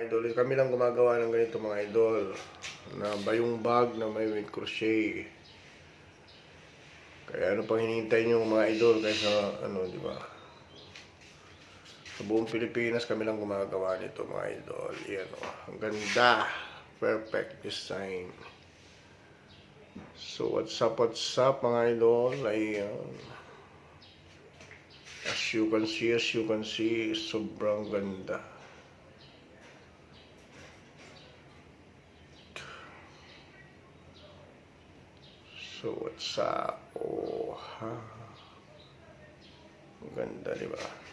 idol. Kami lang gumagawa ng ganito mga idol. Na bayong bag na may with crochet. Kaya ano pang hinihintay nyo mga idol kaysa ano, di ba? Sa buong Pilipinas kami lang gumagawa nito mga idol. Yan o. Ang ganda. Perfect design. So what's up mga idol? Ayan. As you can see, sobrang ganda. So what's up? Oh, ha. Ang ganda, di ba?